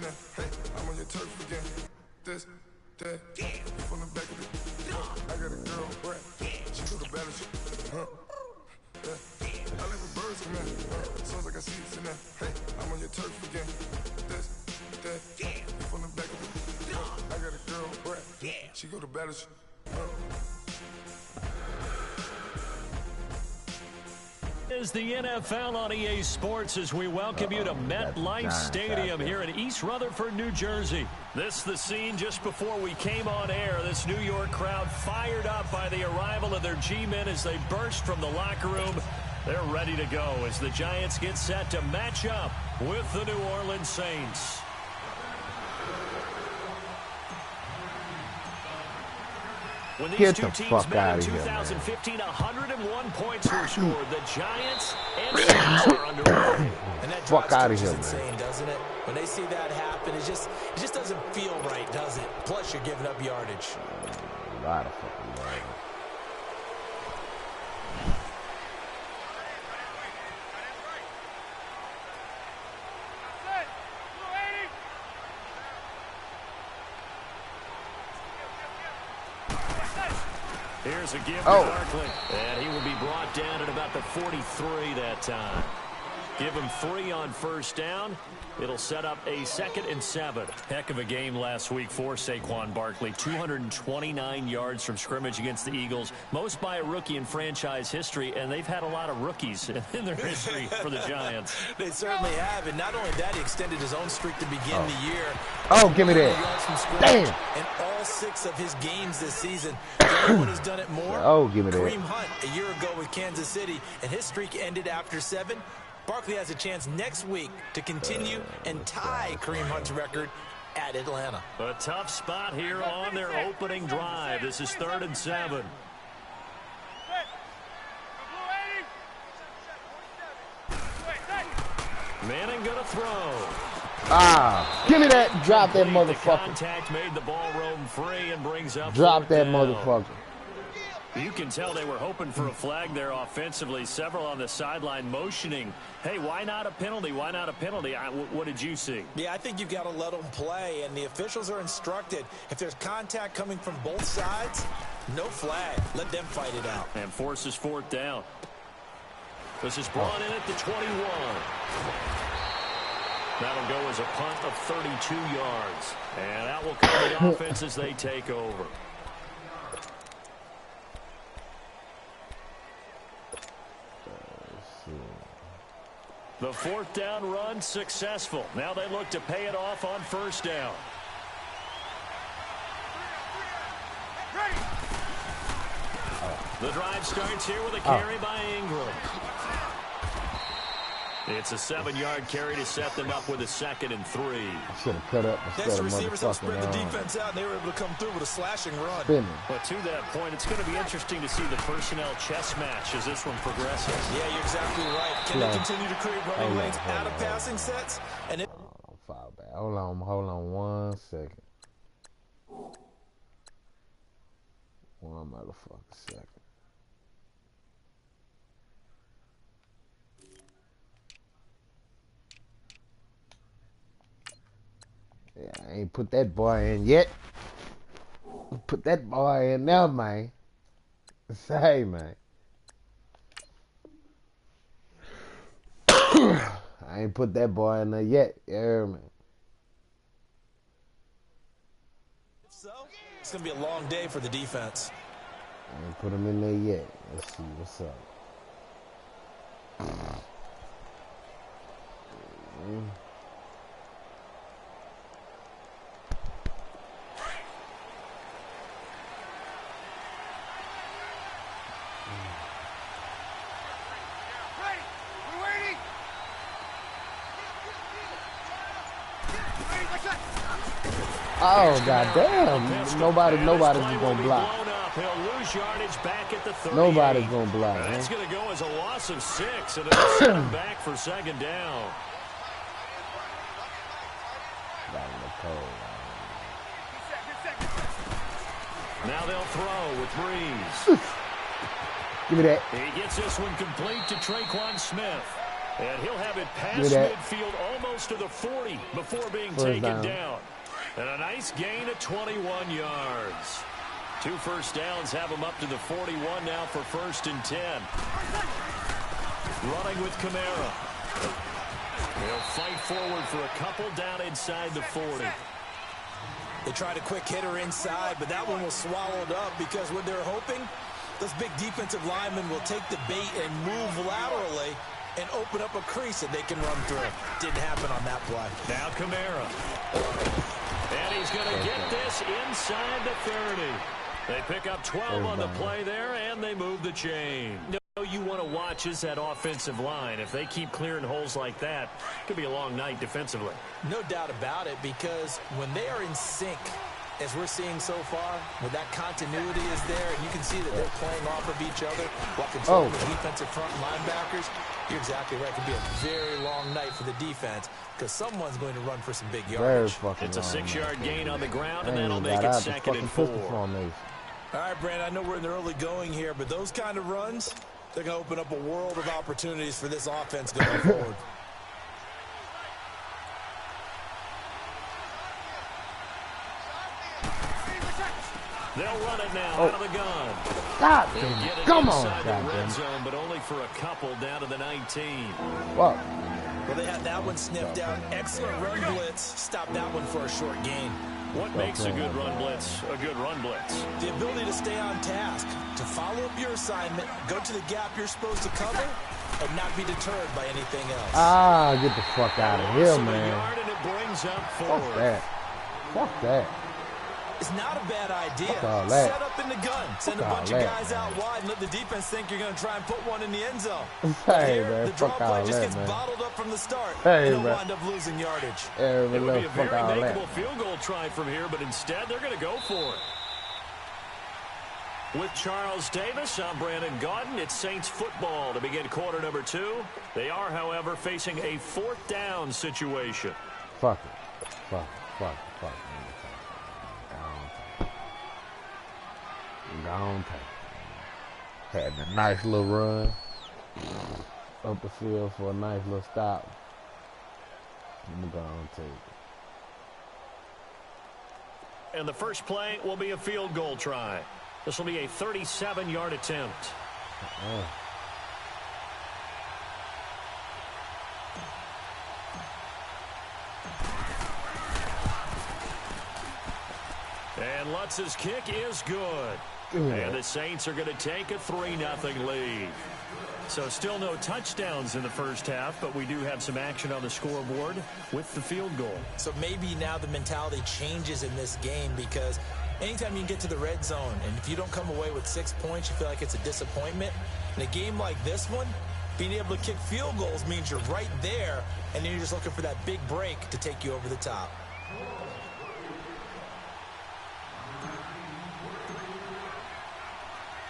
now. Hey, I'm on your turf again. This, that, from the back of the. I got a girl, right? She go to battle shit. I live with birds in there. Sounds like I see it in there. Hey, I'm on your turf again. This, that, from the back of the. I got a girl, right? She go to battle shit. Is the NFL on EA Sports as we welcome you to MetLife Stadium here in East Rutherford, New Jersey. This is the scene just before we came on air. This New York crowd fired up by the arrival of their G-men as they burst from the locker room. They're ready to go as the Giants get set to match up with the New Orleans Saints. When these two teams met in 2015, 101 points were scored. The Giants and Saints are underway. And that drives coaches insane, doesn't it? When they see that happen, it just doesn't feel right, does it? Plus, you're giving up yardage. A lot of fucking yardage. Here's a give to Barkley, and he will be brought down at about the 43 that time. Give him 3 on first down. It'll set up a 2nd and 7. Heck of a game last week for Saquon Barkley. 229 yards from scrimmage against the Eagles, most by a rookie in franchise history, and they've had a lot of rookies in their history for the Giants. They certainly have, and not only that, he extended his own streak to begin the year. Oh, give me that. Damn. In all 6 of his games this season, no one has done it more. Oh, give me that. Kareem Hunt a year ago with Kansas City, and his streak ended after 7. Barkley has a chance next week to continue and tie Kareem Hunt's record at Atlanta. A tough spot here on their opening drive. This is 3rd and 7. Manning gonna throw. Give me that. Drop that motherfucker. Contact made the ball roam free and brings up. Drop that motherfucker. You can tell they were hoping for a flag there offensively. Several on the sideline motioning. Hey, why not a penalty? Why not a penalty? What did you see? Yeah, I think you've got to let them play, and the officials are instructed. If there's contact coming from both sides, no flag. Let them fight it out. And forces 4th down. This is brought in at the 21. That'll go as a punt of 32 yards. And that will cover the offense as they take over. The 4th down run successful. Now they look to pay it off on 1st down. The drive starts here with a carry by Ingram. It's a 7-yard carry to set them up with a 2nd and 3. I should have cut up instead of receivers have spread the defense out, and they were able to come through with a slashing run. Spinning. But to that point, it's going to be interesting to see the personnel chess match as this one progresses. Yeah, you're exactly right. Can they continue to create running lanes out of passing sets? And it foul back. Hold on 1 second. 1 motherfucking second. Yeah, I ain't put that boy in yet. Put that boy in now, man. Say, man. I ain't put that boy in there yet. Yeah, man. So, it's going to be a long day for the defense. I ain't put him in there yet. Let's see what's up. Oh, goddamn. Nobody's going to block. He'll lose yardage back at the 38. Nobody's going to block. That's going to go as a loss of 6, and it'll set him back for 2nd down. Now they'll throw with Breeze. Give me that. He gets this one complete to Traquan Smith. And he'll have it past midfield almost to the 40 before being taken down. And a nice gain of 21 yards. 2 first downs have him up to the 41 now for 1st and 10. Running with Camara. They'll fight forward for a couple down inside the 40. They tried a quick hitter inside, but that one was swallowed up because what they're hoping, those big defensive linemen will take the bait and move laterally and open up a crease that they can run through. Didn't happen on that play. Now Camara. And he's going to get this inside the 30. They pick up 12 on the play there, and they move the chain. You want to watch is that offensive line. If they keep clearing holes like that, it could be a long night defensively. No doubt about it, because when they are in sync, as we're seeing so far, where that continuity is there, and you can see that they're playing off of each other while controlling the defensive front linebackers, you're exactly right. It could be a very long night for the defense because someone's going to run for some big yardage. It's a 6-yard gain on the ground, and that'll make it 2nd and 4. All right, Brandon, I know we're in the early going here, but those kind of runs, they're going to open up a world of opportunities for this offense going forward. They'll run it now out of the gun. Stop. Come on, the red zone, but only for a couple down to the 19. What? Well, they had that one sniffed out. Excellent run blitz. Stop that one for a short gain. What makes a good run blitz a good run blitz? The ability to stay on task, to follow up your assignment, go to the gap you're supposed to cover, and not be deterred by anything else. Ah, get the fuck out of here, man. Yard and it brings up Fuck that. Fuck that. It's not a bad idea. Set up in the gun. Send a bunch of guys out wide and let the defense think you're going to try and put one in the end zone. Hey, here, man, the draw play just gets bottled up from the start, and they'll wind up losing yardage. It would be a very makeable field goal try from here, but instead they're going to go for it. With Charles Davis, I'm Brandon Gaudin. It's Saints football to begin quarter number 2. They are, however, facing a 4th down situation. Fuck it. Fuck. Gone take. Had a nice little run up the field for a nice little stop. I'm gonna take it. And the first play will be a field goal try. This will be a 37-yard attempt. And Lutz's kick is good. And the Saints are going to take a 3-0 lead. So still no touchdowns in the first half, but we do have some action on the scoreboard with the field goal. So maybe now the mentality changes in this game because anytime you can get to the red zone, and if you don't come away with 6 points, you feel like it's a disappointment. In a game like this one, being able to kick field goals means you're right there, and then you're just looking for that big break to take you over the top.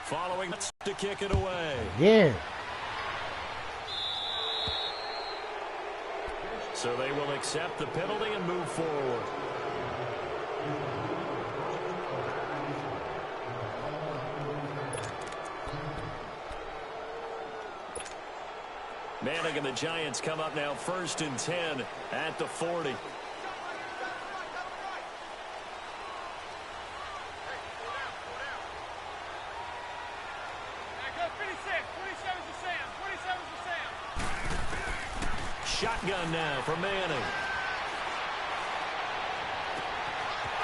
Following to kick it away. Yeah. So they will accept the penalty and move forward. Manning and the Giants come up now 1st and 10 at the 40. Shotgun now for Manning.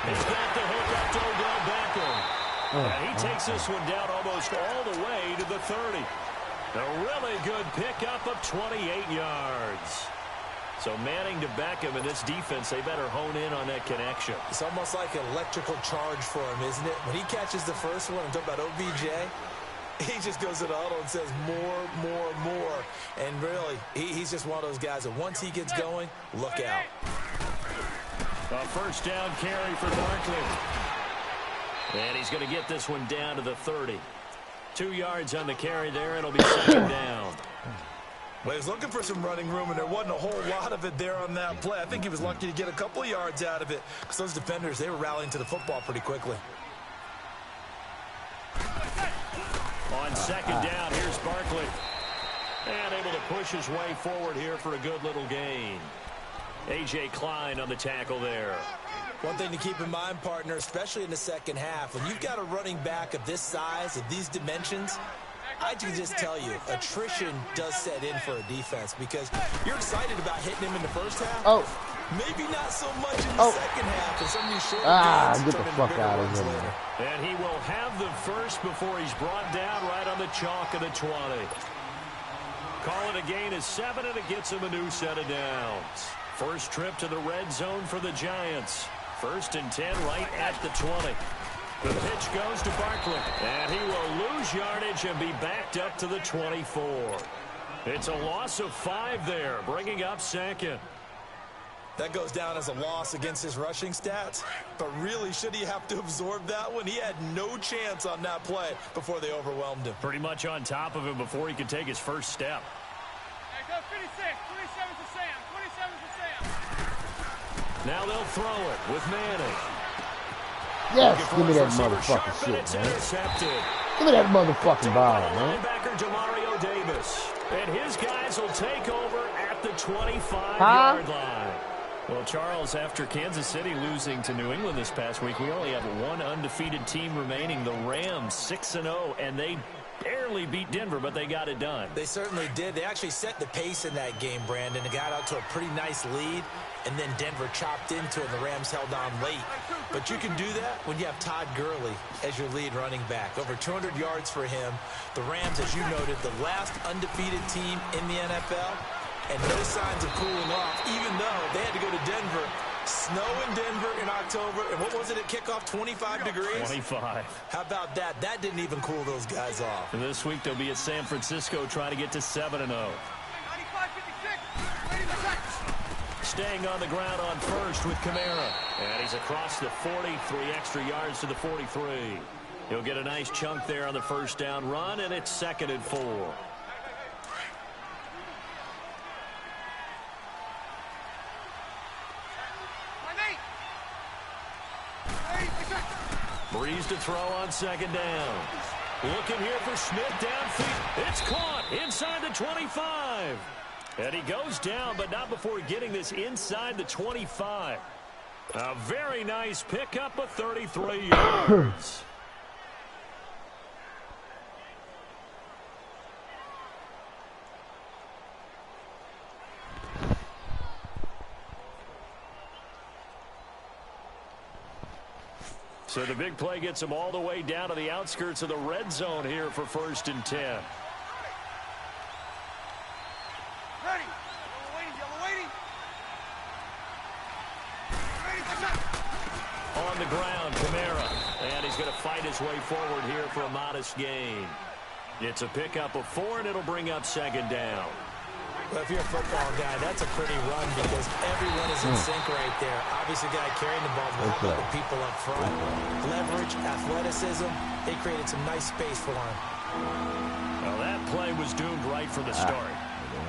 He's got the hook up to Odell Beckham. And he takes this one down almost all the way to the 30. A really good pickup of 28 yards. So Manning to Beckham in this defense, they better hone in on that connection. It's almost like an electrical charge for him, isn't it? When he catches the first one, I'm talking about OBJ, he just goes to the huddle and says more. And really, he's just one of those guys that once he gets going, look out. A first down carry for Barkley. And he's going to get this one down to the 30. 2 yards on the carry there. It'll be 2nd down. Well, he was looking for some running room, and there wasn't a whole lot of it there on that play. I think he was lucky to get a couple of yards out of it because those defenders, they were rallying to the football pretty quickly. On 2nd down, here's Barkley. And able to push his way forward here for a good little gain. A.J. Klein on the tackle there. One thing to keep in mind, partner, especially in the second half, when you've got a running back of this size, of these dimensions, I can just tell you, attrition does set in for a defense because you're excited about hitting him in the first half. Oh. Maybe not so much in the second half, and some of these short gains get the fuck out of here, later. And he will have the first before he's brought down right on the chalk of the 20. Call it a gain of 7, and it gets him a new set of downs. First trip to the red zone for the Giants. 1st and 10 right at the 20. The pitch goes to Barkley, and he will lose yardage and be backed up to the 24. It's a loss of 5 there, bringing up 2nd. That goes down as a loss against his rushing stats, but really, should he have to absorb that one? He had no chance on that play before they overwhelmed him. Pretty much on top of him before he could take his first step. Hey, go 56, 27 to Sam, 27 to Sam. Now they'll throw it with Manning. Yes, give me that motherfucking shit, man. Give me that motherfucking ball, man. Linebacker Demario Davis. And his guys will take over at the 25-yard line. Well, Charles, after Kansas City losing to New England this past week, we only have one undefeated team remaining, the Rams, 6-0, and they barely beat Denver, but they got it done. They certainly did. They actually set the pace in that game, Brandon. They got out to a pretty nice lead, and then Denver chopped into it, and the Rams held on late. But you can do that when you have Todd Gurley as your lead running back. Over 200 yards for him. The Rams, as you noted, the last undefeated team in the NFL, and no signs of cooling off, even though they had to go to Denver. Snow in Denver in October, and what was it at kickoff, 25 degrees? 25. How about that? That didn't even cool those guys off. And this week they'll be at San Francisco trying to get to 7-0. 95-56, ready to check. Staying on the ground on first with Kamara. And he's across the 40, 3 extra yards to the 43. He'll get a nice chunk there on the first down run, and it's 2nd and 4. Breeze to throw on 2nd down. Looking here for Smith downfield. It's caught inside the 25. And he goes down, but not before getting this inside the 25. A very nice pickup of 33 yards. So the big play gets him all the way down to the outskirts of the red zone here for 1st and 10. Ready. Yellow waiting. Ready to check. On the ground, Kamara. And he's going to fight his way forward here for a modest gain. It's a pickup of 4, and it'll bring up 2nd down. Well, if you're a football guy, that's a pretty run because everyone is in sync right there. Obviously, the guy carrying the ball, but how about the people up front? Leverage, athleticism, they created some nice space for him. Well, that play was doomed right from the start.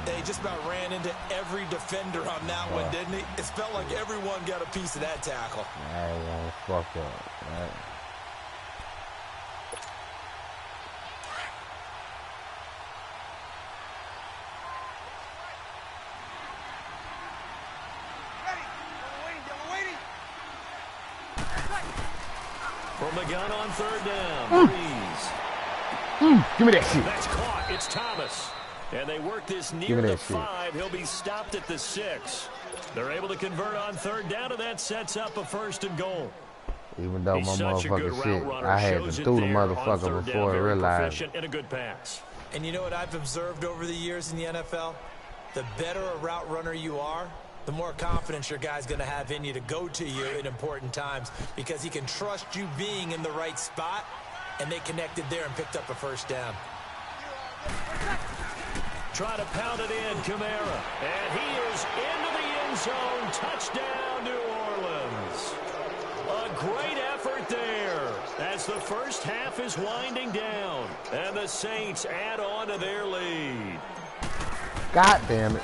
They just about ran into every defender on that one, didn't he? It felt like everyone got a piece of that tackle. Fuck up. Right. From the gun on 3rd down. Breeze. Give me that shit. That's caught. It's Thomas. And they work this near the 5. He'll be stopped at the 6. They're able to convert on 3rd down, and that sets up a 1st and goal. Even though my motherfucking shit, I had to throw the motherfucker before I realized. And a good pass. And you know what I've observed over the years in the NFL? The better a route runner you are, the more confidence your guy's going to have in you to go to you in important times because he can trust you being in the right spot, and they connected there and picked up a 1st down. Try to pound it in, Kamara. And he is into the end zone. Touchdown, New Orleans. A great effort there as the first half is winding down. And the Saints add on to their lead. God damn it.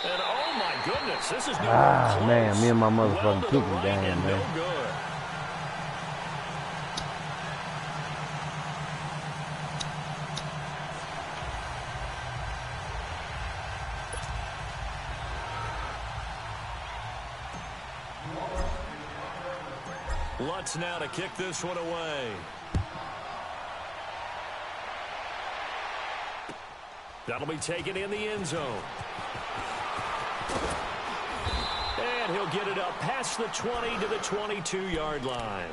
And oh my goodness, this is no man, me and my motherfucking kicking game, man. No good. Lutz now to kick this one away. That'll be taken in the end zone. And he'll get it up past the 20 to the 22-yard line.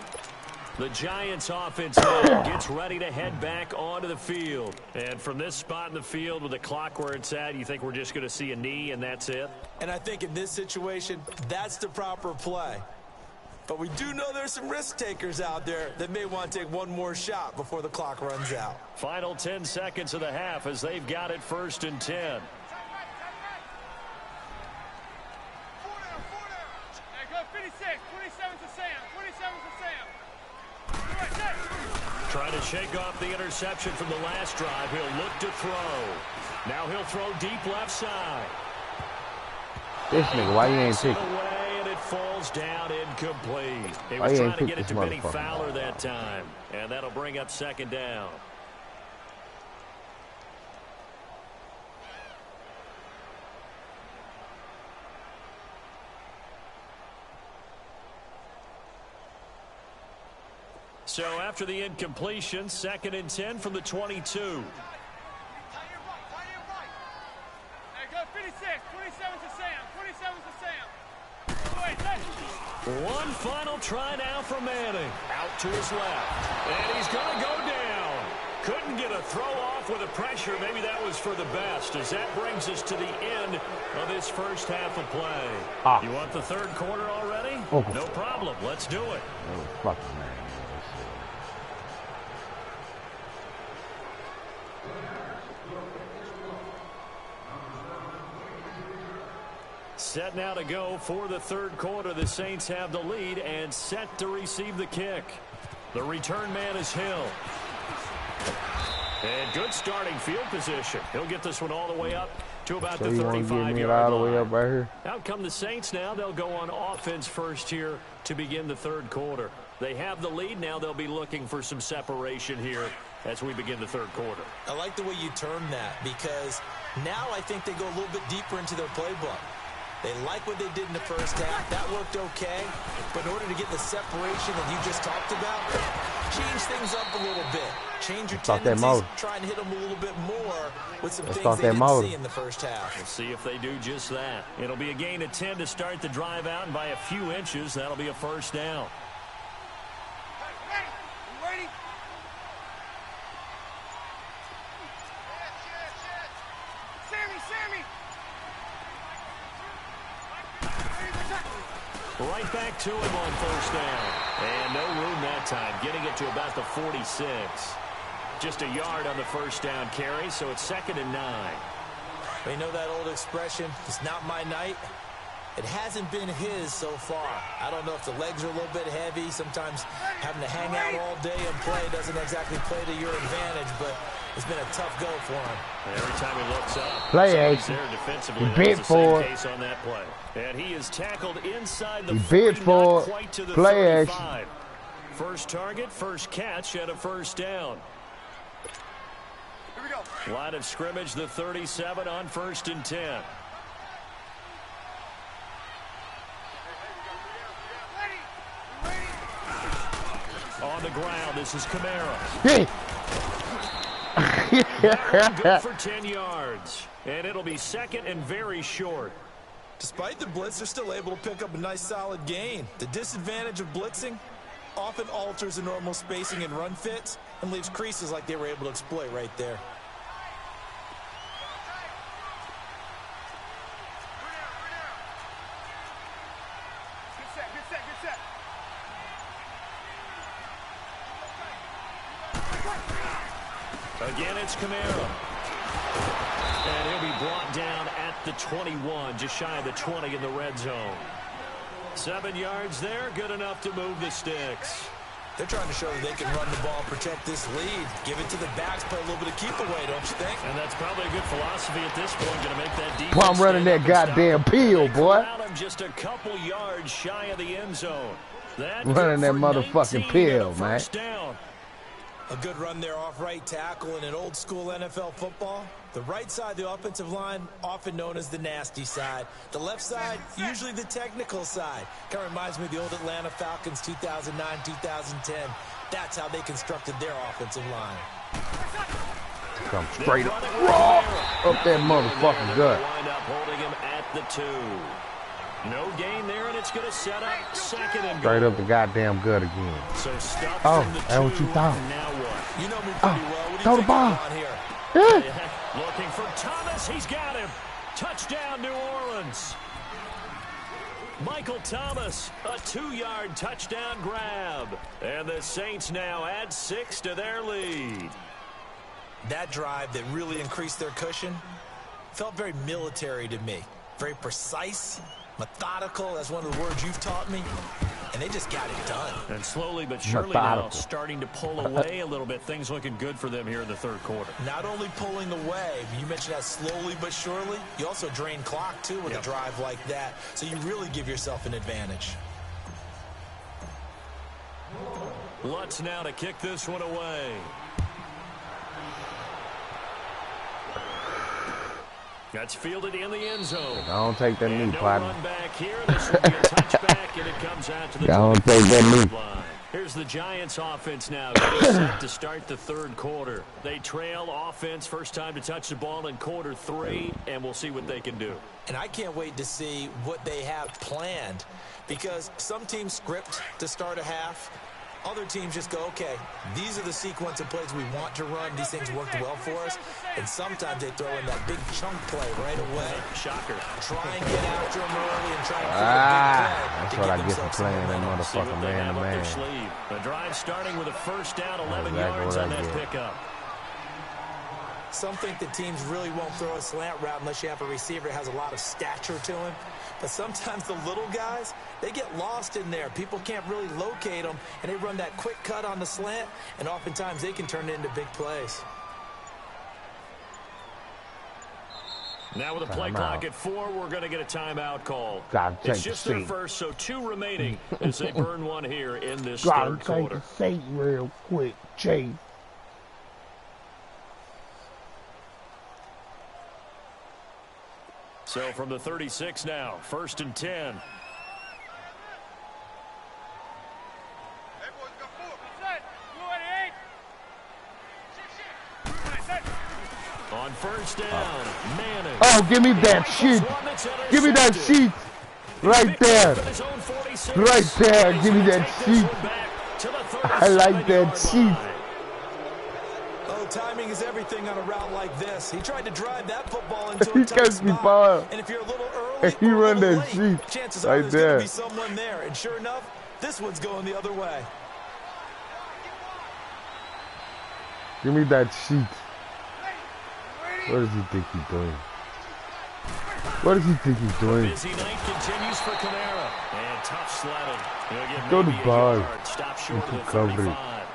The Giants offense now gets ready to head back onto the field. And from this spot in the field with the clock where it's at, you think we're just going to see a knee and that's it? And I think in this situation, that's the proper play. But we do know there's some risk takers out there that may want to take one more shot before the clock runs out. Final 10 seconds of the half as they've got it 1st and 10. There you go, 56. 27 to Sam. 27 to Sam. Trying to shake off the interception from the last drive. He'll look to throw. Now he'll throw deep left side. This nigga, why you ain't pick? Away and it falls down incomplete. He was trying to get it to Benny Fowler that time. And that'll bring up 2nd down. So after the incompletion, 2nd and 10 from the 22. There you go, 56. 27 to Sam. 27 to Sam. One final try now for Manning. Out to his left. And he's going to go down. Couldn't get a throw off with the pressure. Maybe that was for the best, as that brings us to the end of this first half of play. You want the 3rd quarter already? Okay. No problem. Let's do it. Oh, fucking man. Set now to go for the 3rd quarter. The Saints have the lead and set to receive the kick. The return man is Hill. And good starting field position. He'll get this one all the way up to about the 35-yard line. Right here? Out come the Saints now. They'll go on offense first here to begin the 3rd quarter. They have the lead. Now they'll be looking for some separation here as we begin the 3rd quarter. I like the way you term that, because now I think they go a little bit deeper into their playbook. They like what they did in the first half. That worked okay. But in order to get the separation that you just talked about, change things up a little bit. Change your tendencies. Try and hit them a little bit more with some things they didn't see in the first half. We'll see if they do just that. It'll be a gain of 10 to start the drive out, and by a few inches, that'll be a 1st down. Ready? Sammy! Right back to him on 1st down. And no room that time, getting it to about the 46. Just a yard on the 1st down carry, so it's 2nd and 9. You know that old expression, it's not my night? It hasn't been his so far. I don't know if the legs are a little bit heavy. Sometimes having to hang out all day and play doesn't exactly play to your advantage, but it's been a tough go for him. And every time he looks up, play action. There defensively. He bit for it. Case on that play. And he is tackled inside the 40, bit for quite to the play 35. action. First target, first catch, and a 1st down. Here we go. Line of scrimmage, the 37 on 1st and 10. On the ground, this is Kamara. Hey. Good for 10 yards. And it'll be 2nd and very short. Despite the blitz, they're still able to pick up a nice solid gain. The disadvantage of blitzing often alters the normal spacing and run fits and leaves creases like they were able to exploit right there. Good set. Again, it's Kamara. And he'll be brought down at the 21, just shy of the 20 in the red zone. 7 yards there, good enough to move the sticks. They're trying to show that they can run the ball and protect this lead. Give it to the backs, play a little bit of keep away, don't you think? And that's probably a good philosophy at this point, going to make that defense. Well, I'm running that goddamn peel, boy. Just a couple yards shy of the end zone. Running that motherfucking peel, man. Down. A good run there off right tackle in an old school NFL football. The right side of the offensive line, often known as the nasty side. The left side, usually the technical side. Kind of reminds me of the old Atlanta Falcons 2009, 2010. That's how they constructed their offensive line. Come straight up, raw, up that motherfucking gut. Wind up holding him at the 2. No gain there, and it's going to set up second and goal. Straight up the goddamn gut again. So stuff Oh, from the that's what you 2. thought. Now what? You know me pretty well. What do throw you the think ball. going on here? Yeah. Looking for Thomas. He's got him. Touchdown, New Orleans. Michael Thomas, a 2-yard touchdown grab. And the Saints now add 6 to their lead. That drive that really increased their cushion felt very military to me. Very precise, methodical. That's one of the words you've taught me. And they just got it done. And slowly but surely now starting to pull away a little bit. Things looking good for them here in the third quarter. Not only pulling away, you mentioned that slowly but surely, you also drain clock too with a drive like that. So you really give yourself an advantage. Lutz now to kick this one away. That's fielded in the end zone. Don't take that knee, No partner. run back here. This will be a touchback, and it comes out to the Don't take that knee. line. Here's the Giants offense now getting set to start the third quarter. They trail offense, first time to touch the ball in quarter 3, and we'll see what they can do. And I can't wait to see what they have planned, because some teams script to start a half. Other teams just go, okay, these are the sequence of plays we want to run. These things worked well for us. And sometimes they throw in that big chunk play right away. Shocker. Try and get after them early and try and create a That's big what play. I get for playing that motherfucker man to man. The drive starting with a first down, 11 Exactly yards what on I that get. pickup. Some think that teams really won't throw a slant route unless you have a receiver that has a lot of stature to him. But sometimes the little guys, they get lost in there. People can't really locate them, and they run that quick cut on the slant, and oftentimes they can turn it into big plays. Now with a play clock at 4, we're going to get a timeout call. Gotta take It's the just their seat. first, so 2 remaining as they burn one here in this Gotta third take quarter. the seat real quick, Chase. So from the 36 now, 1st and 10. On first down, Manning. Oh, give me that sheet. Give me that sheet. Right there. Right there. Give me that sheet. I like that sheet. Oh, timing is everything on a route like this. He tried to drive that football into He a tough catch me spot. ball. And if you're a little early He or a run little that late, sheet chances right are there's there. going to be someone there. And sure enough, this one's going the other way. Give me that sheet. What does he think he's doing? What does he think he's doing? Busy night continues for Kamara. And tough sledding. He'll get Go to maybe a bar. yard. Stop short of the Recovery. 35.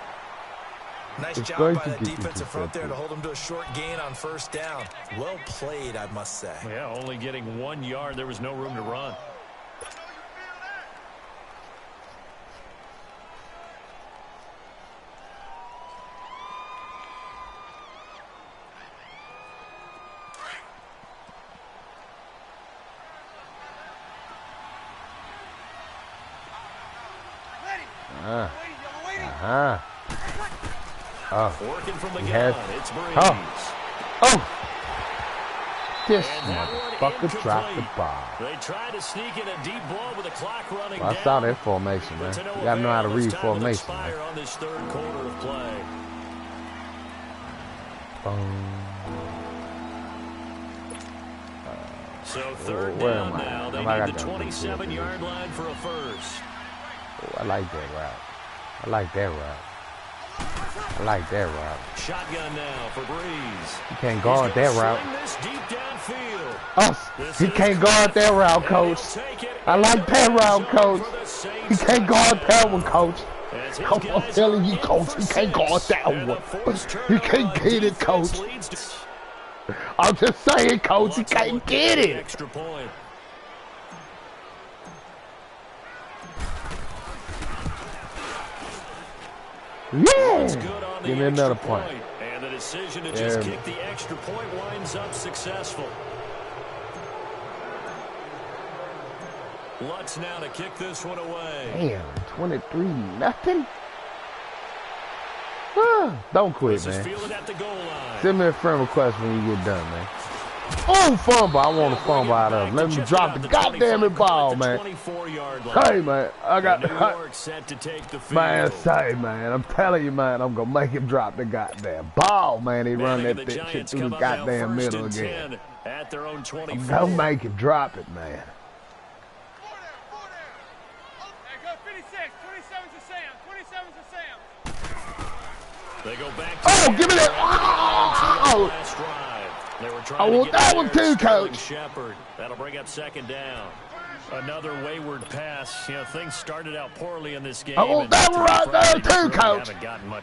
Nice It's job going by to that get defensive front there to intercepted. hold him to a short gain on first down. Well played, I must say. Yeah, only getting 1 yard. There was no room to run. Working from the has- gun. It's Breeze. Oh. This And that one motherfucker dropped the incomplete. ball. They tried to sneak in a deep ball with the clock running Well, I down. saw that formation, man. But to no You gotta know how to avail as read time will formation, expire man. on this third quarter of play. Boom. So third where down am I? now. They Am I need got the that 27-yard line for a first. Oh, I like that route. I like that route. I like that route. Shotgun now for Breeze. You can't guard that route. This deep downfield. Oh, he can't guard that route, coach. I like that route, coach. He can't guard that one, coach. I'm telling you, coach, he can't guard that one. He can't get it, coach. I'm just saying, coach, he can't get it. Extra point. Yeah. Give me another point. And the decision to just kick the extra point winds up successful. Lutz now to kick this one away. Damn, 23-0. Don't quit, man. Send me a friend request when you get done, man. Oh, fumble. I want a fumble out of it. Let me drop the goddamn ball, man. Hey, man. I got man, say, man. I'm telling you, man. I'm going to make him drop the goddamn ball, man. He run that shit through the goddamn middle again. I'm going to make him drop it, man. They go back to give me that. Oh! I want that one too, Coach. Shepard. That'll bring up second down. Another wayward pass. You know, things started out poorly in this game. I want that one right there too, Coach.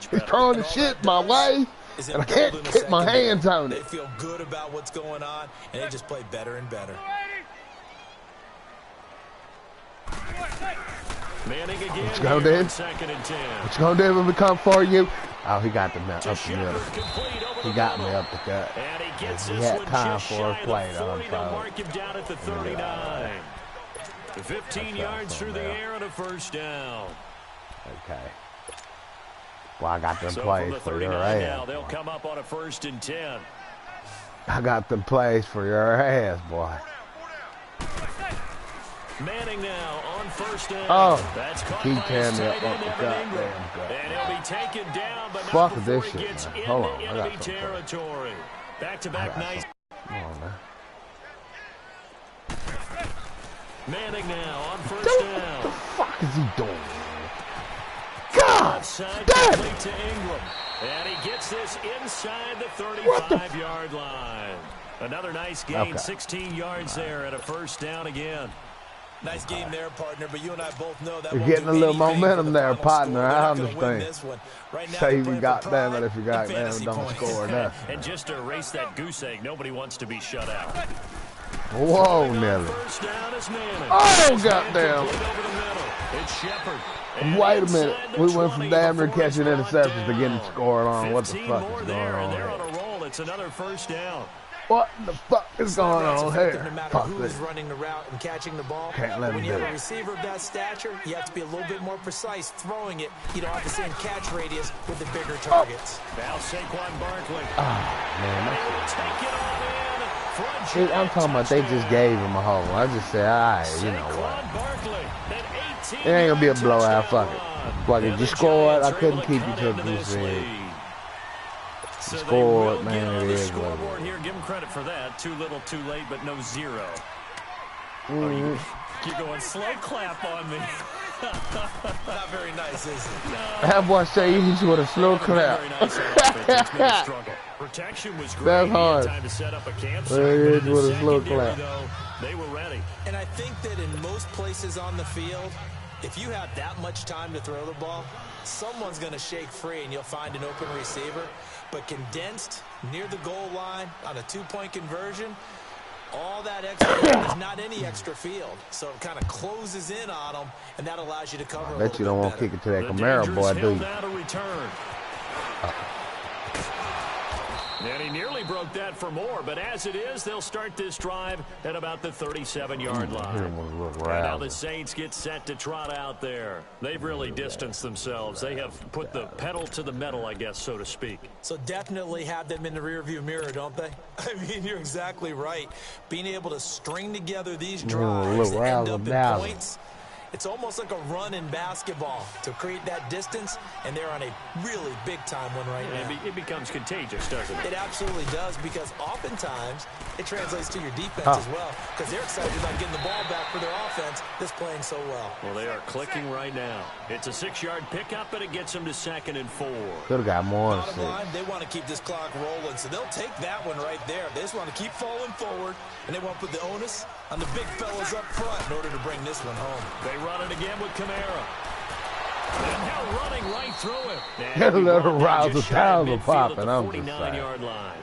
He's throwing the shit my way, and I can't get my hands on it. They feel good about what's going on, and they just play better and better. Manning again. What's going to do? Second and 10. What's going to do when we come for you? Oh, he got the up the middle. He got me up the gut. And he gets he this had one time just for a shy play of the 40 to mark him down at the 39. 15 yards through the air and a first down. Okay. Well, I got them So plays the for your 39 now, ass. they'll come up on a first and 10. I got them plays for your ass, boy. Manning now on first down. Oh, that's caught he by tearing his me tight up end, the Evan goddamn Ingram. gut. And he'll be taken down, but Fuck not this before he shit, gets man. into Hold on, I got enemy some territory. Back-to-back nice. Come on, man. Manning now on first down. What the fuck is he doing, man? God damn it. To Ingram. And he gets this inside the 35-yard line. Another nice gain, 16 yards there and a first down again. Nice game there, partner, but you and I both know that You're getting a little momentum there, partner. I understand. Right now, say you got damn it if you got damn it don't score enough. And just to erase that goose egg, nobody wants to be shut out. Whoa, Nelly. Oh, goddamn. It's Shepard. Wait a minute. We went from damn near catching interceptions to getting scored on. What the fuck is going on They're here? on a roll. It's another first down. What the fuck is going on here? No matter Fuck who this. is running the route and catching the ball, Can't let him when you do have it. a receiver of that stature, you have to be a little bit more precise throwing it. You don't have the same catch radius with the bigger targets. Now Saquon Barkley. Man, Take it on in. Front see, I'm talking about they just gave him a hole. I just said, all right, you know what? Saquon Barkley, an 18 It ain't gonna be a blowout. Fuck it. touchdown. Fuck it. And You the scored. I Giants are couldn't able to keep you cut to a into goose this egg. lead. So they Scored, will man, get on it the is what it scoreboard is. here. Give them credit for that. Too little, too late, but no zero. You're going slow clap on me. Not very nice, is it? That boy say he's with a slow clap. Very nice on offense. It's been a struggle. Protection was great. That's He had hard. time to set up a campsite. Well, it But is in the with a slow secondary, clap. though, they were ready. And I think that in most places on the field, if you have that much time to throw the ball, someone's going to shake free and you'll find an open receiver. But condensed near the goal line on a two-point conversion, all that extra, there's not any extra field. So it kind of closes in on them, and that allows you to cover a Bet you don't little want bit to kick it to that The Camaro dangerous boy, do hill you? now to return. And he nearly broke that for more, but as it is, they'll start this drive at about the 37-yard line. And now the Saints get set to trot out there. They've really distanced themselves. They have put the pedal to the metal, I guess, so to speak. So definitely have them in the rearview mirror, don't they? I mean, you're exactly right. Being able to string together these drives that end up in points, it's almost like a run in basketball to create that distance, and they're on a really big-time one right now. It becomes contagious, doesn't it? It absolutely does, because oftentimes it translates to your defense as well, because they're excited about getting the ball back for their offense that's playing so well. Well, they are clicking right now. It's a 6-yard pickup, but it gets them to 2nd and 4. Could have got more than Bottom line, they want to keep this clock rolling, so they'll take that one right there. They just want to keep falling forward, and they want to put the onus on the big fellas up front in order to bring this one home. They run it again with Kamara. And now running right through it. Get a little rousel towel popping. I'm just 49-yard line.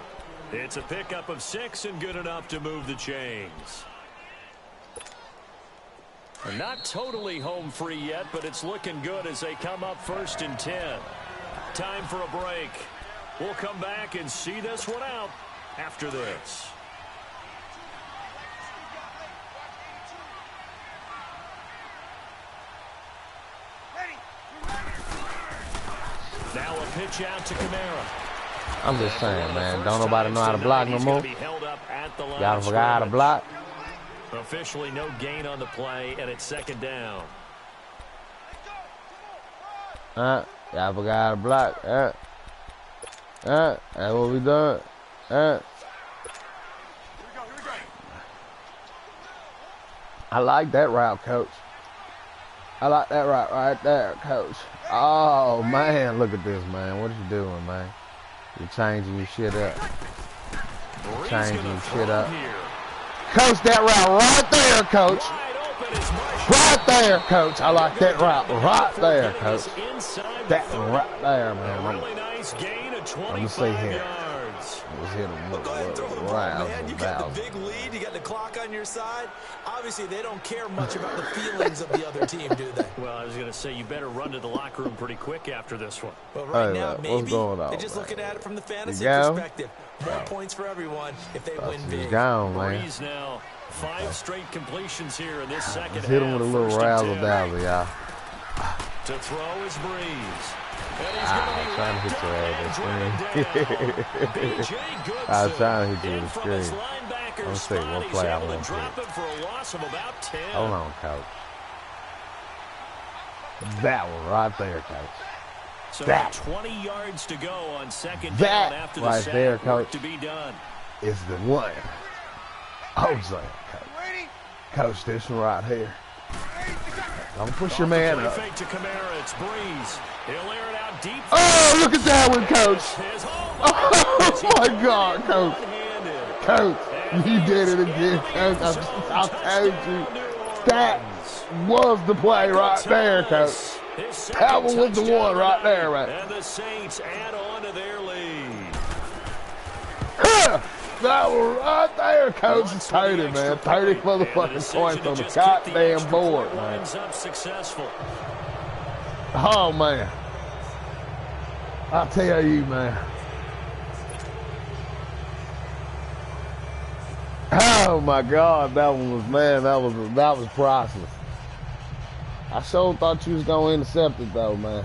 It's a pickup of 6 and good enough to move the chains. Not totally home free yet, but it's looking good as they come up 1st and 10. Time for a break. We'll come back and see this one out after this. Now a pitch out to Camara. I'm just saying, man. Don't nobody know how to block no more. Y'all forgot how to block. Officially no gain on the play, and it's second down. Y'all forgot how to block. That's what we doing. I like that route, coach. I like that route right there, coach. Oh, man, look at this, man. What are you doing, man? You're changing your shit up. Changing your shit up. Coach, that route right there, coach. Right there, coach. I like that route right there, coach. That right there, man. Let me see here. Let's hit him with you got the big lead. You got the clock on your side. Obviously, they don't care much about the feelings of the other team, do they? Well, I was going to say, you better run to the locker room pretty quick after this one. Well, right now, maybe they're just looking at it from the fantasy perspective. More points for everyone if they win big. Gone, man. Breeze now, 5 straight completions here in this second half. Hit him with a little razzle-dazzle, y'all. To throw is Breeze. I'm trying to hit your ass with the screen. I was trying to hit you with the screen. Let's see what play I want to hit. Hold on, coach. That one right there, coach. So that 20 yards to go on second down after the right there, coach, to be done. Is the one. I was like, coach, this one right here. Don't push your man up. Fake to Camara, it's Breeze. He'll air it out deep. Oh, look at that one, coach. Oh, my God, coach. Coach, you did it again, coach. I told you. That was the play right there, coach. That one was the one right there, right? And the Saints add on to their lead. That one right there, coach. It's 30, man. 30 motherfucking points on the goddamn board, man. Oh, man. I tell you, man. Oh, my God. That one was, man, that was priceless. I sure thought you was going to intercept it, though, man.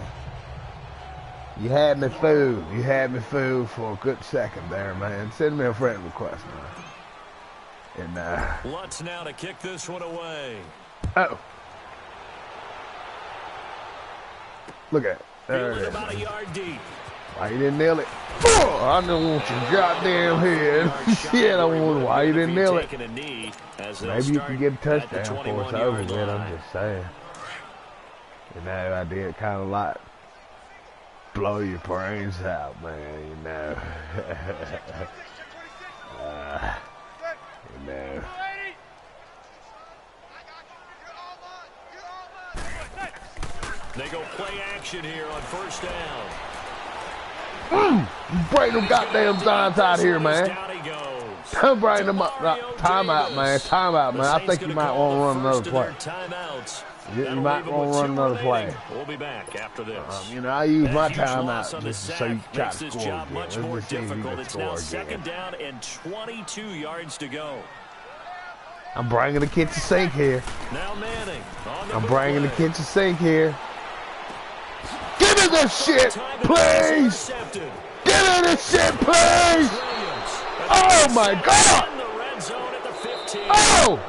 You had me fooled. You had me fooled for a good second there, man. Send me a friend request, man. And, Lutz now to kick this one away. Oh. Look at it. There it is. About a yard deep. Why you didn't nail it? Oh, I don't want your goddamn head. Shit, I wonder why you didn't nail it. Maybe you can get a touchdown for us over with, I'm just saying. You know, I did kind of like blow your brains out, man, you know. You know. They go play action here on first down. Bring them goddamn signs out here, man. Come bring them up. Timeout, man. Timeout, man. I think you might want to run another play. You might want to run another play. We'll be back after this. You know, I use my timeout just so you try to this score job again. much more difficult. It's now second down and 22 yards to go. I'm bringing the kitchen sink here. Now Manning. I'm bringing the kitchen sink here. Give me this shit, please. Give me this shit, please. Oh my God. Oh.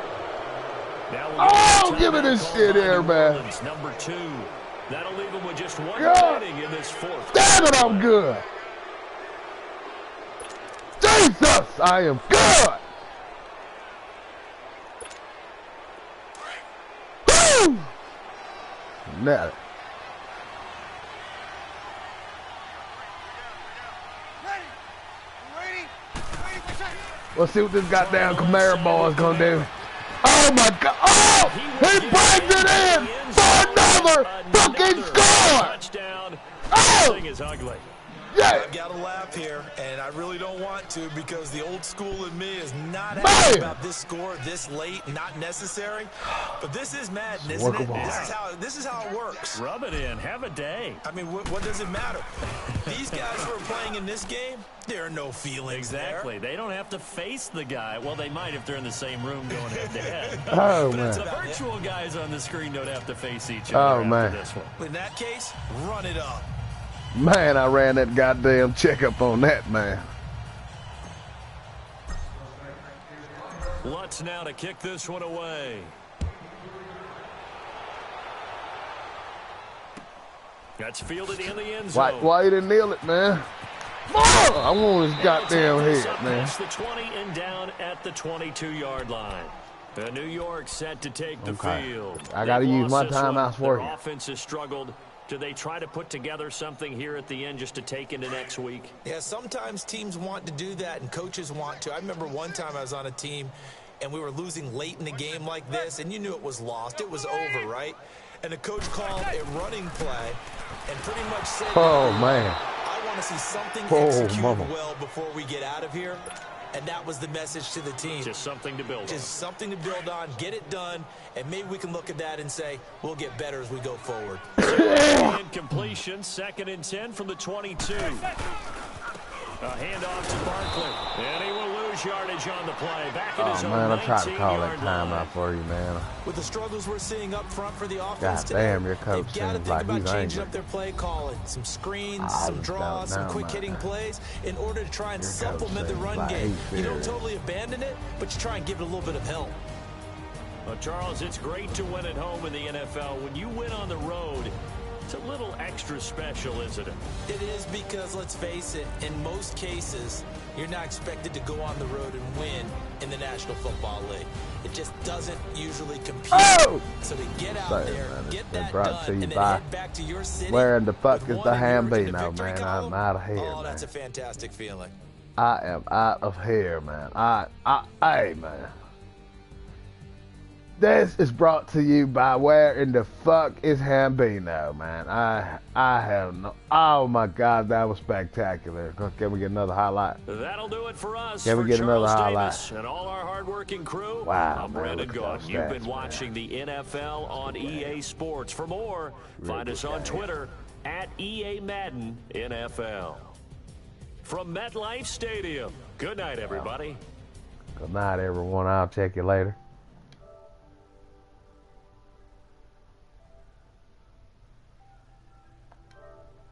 Oh, give me this shit here, man. Number 2. That'll leave him with just one inning in this fourth. Damn it, I'm good. Jesus, I am good. Woo! Now. Let's see what this goddamn Camara ball is gonna do. Oh my God! Oh! He brings it in for another fucking score! Touchdown. Oh! Thing is ugly. Yeah. I've got to laugh here, and I really don't want want to, because the old school in me is not happy about this score this late, not necessary. But this is Madden, isn't it? This is how it works. Rub it in. Have a day. I mean, what does it matter? These guys who are playing in this game, there are no feelings Exactly. there. They don't have to face the guy. Well, they might if they're in the same room going head-to-head. Oh, but man. the virtual guys on the screen don't have to face each other after this one. In that case, run it up. Man, I ran that goddamn checkup on that, man. Lutz now to kick this one away. That's fielded in the end zone. Why you didn't kneel it, man? Oh, I want his goddamn head, man. The 20 and down at the 22-yard line. The New York set to take the field. I got to use my timeouts for you. Their offense has struggled. Do they try to put together something here at the end just to take into next week? Yeah, sometimes teams want to do that and coaches want to. I remember one time I was on a team and we were losing late in the game like this, and you knew it was lost. It was over, right? And the coach called a running play and pretty much said, oh, man. I want to see something executed well before we get out of here. And that was the message to the team. Just something to build on. Just something to build on, get it done, and maybe we can look at that and say, we'll get better as we go forward. Incompletion, 2nd and 10 from the 22. A handoff to Barkley, and he will lose yardage on the play. Back in his own 19-yard line. Man, I tried to call that timeout for you, man. With the struggles we're seeing up front for the offense God damn, your coach they've got to seems think like about he's changing angry. up their play calling. Some screens, some draws, some quick-hitting plays in order to try and supplement the run game. You don't totally abandon it, but you try and give it a little bit of help. Well, Charles, it's great to win at home in the NFL. When you win on the road, it's a little extra special, isn't it? It is, because, let's face it, in most cases, you're not expected to go on the road and win in the National Football League. It just doesn't usually compete. Oh! So to get out there, get that brought done, to you and then by head back to your city. where in the fuck with is the one and yours in Hambino, victory man? column. I'm out of here, Oh, that's man. a fantastic feeling. I am out of here, man. Hey, man. This is brought to you by where in the fuck is Hambino, man. I have no. Oh my God, that was spectacular. Can we get another highlight? That'll do it for us. Can we get another highlight? Davis and all our hardworking crew. Wow, I'm man, Brandon look at Gaughan. those You've been stats, watching the NFL on EA Sports. For more, find us on Twitter at EA Madden NFL. From MetLife Stadium. Good night, everybody. Good night, everyone. I'll check you later.